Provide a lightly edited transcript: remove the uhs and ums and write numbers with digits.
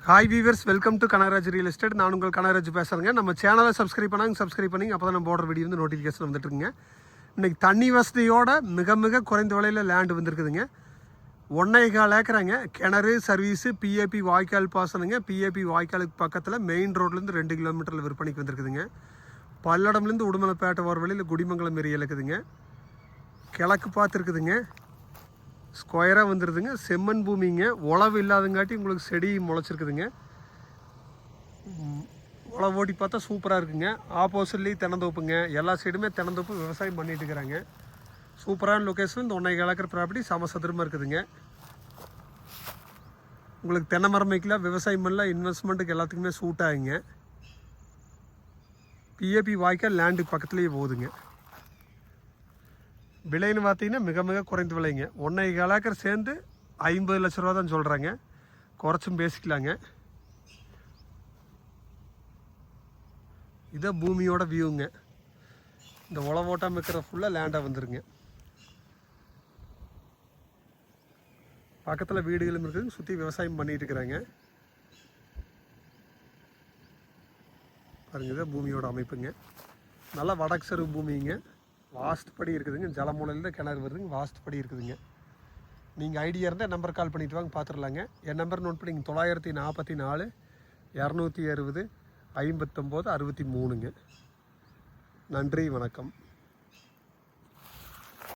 Hi viewers, welcome to Kanagaraj real estate. நான் உங்கள் கனகராஜ் பேசுகிறேங்க. நம்ம சேனலை சப்ஸ்கிரைப் பண்ணிங்க. அப்போ தான் நம்ம போடுற வீடியோ வந்து நோட்டிஃபிகேஷன் வந்துட்டுருங்க. இன்றைக்கி தண்ணி வசதியோட மிக குறைந்த விலையில் லேண்டு வந்துருக்குதுங்க. 1.25 ஏக்கராங்க. கிணறு சர்வீஸு, பிஏபி வாய்க்கால் பாசனங்க. பிஏபி வாய்க்காலுக்கு பக்கத்தில் மெயின் ரோட்லேருந்து 2 கிலோமீட்டரில் விற்பனைக்கு வந்துருக்குதுங்க. பல்லடம்லேருந்து உடுமலைப்பேட்டை வர வழியில் குடிமங்கலம் ஏரியா இருக்குதுங்க. கிழக்கு பார்த்துருக்குதுங்க. ஸ்கொயராக வந்துடுதுங்க. செம்மண் பூமிங்க. உழவு இல்லாதங்காட்டி உங்களுக்கு செடி முளைச்சிருக்குதுங்க. உழவு ஓட்டி பார்த்தா சூப்பராக இருக்குங்க. ஆப்போசிட்லேயும் தென்னந்தோப்புங்க. எல்லா சைடுமே தென்னந்தோப்பு விவசாயம் பண்ணிட்டு இருக்கிறாங்க. சூப்பரான லொக்கேஷன். இந்த 1.25 ஏக்கர் ப்ராப்பர்ட்டி சமசதுரமாக இருக்குதுங்க. உங்களுக்கு தென்னை மரம் வைக்கலாம், விவசாயம் பண்ணலாம், இன்வெஸ்ட்மெண்ட்டுக்கு எல்லாத்துக்குமே சூட் ஆகுங்க. பிஏபி வாய்க்கால் லேண்டுக்கு பக்கத்துலேயே போகுதுங்க. விலைன்னு பார்த்தீங்கன்னா மிக குறைந்த விலைங்க. 1.25 ஏக்கர் சேர்ந்து 50 லட்ச ரூபா தான் சொல்கிறாங்க. குறைச்சும் பேசிக்கலாங்க. இதை பூமியோட வியூங்க. இந்த உழவோட்டம் இருக்கிற ஃபுல்லாக லேண்டாக வந்துருங்க. பக்கத்தில் வீடுகளும் இருக்குதுங்க. சுற்றி விவசாயம் பண்ணிட்டு இருக்கிறாங்க. பாருங்க, இதை பூமியோட அமைப்புங்க. நல்லா வடக்கு சருவு பூமிங்க. வாஸ்ட் படி இருக்குதுங்க. ஜலமூலையில் கிணறு வருதுங்க. வாஸ்ட் படி இருக்குதுங்க. நீங்கள் ஐடியா இருந்தால் நம்பர் கால் பண்ணிவிட்டு வாங்க, பார்த்துடலாங்க. என் நம்பர் நோட் பண்ணிங்க. 944 260 59 63ங்க. நன்றி, வணக்கம்.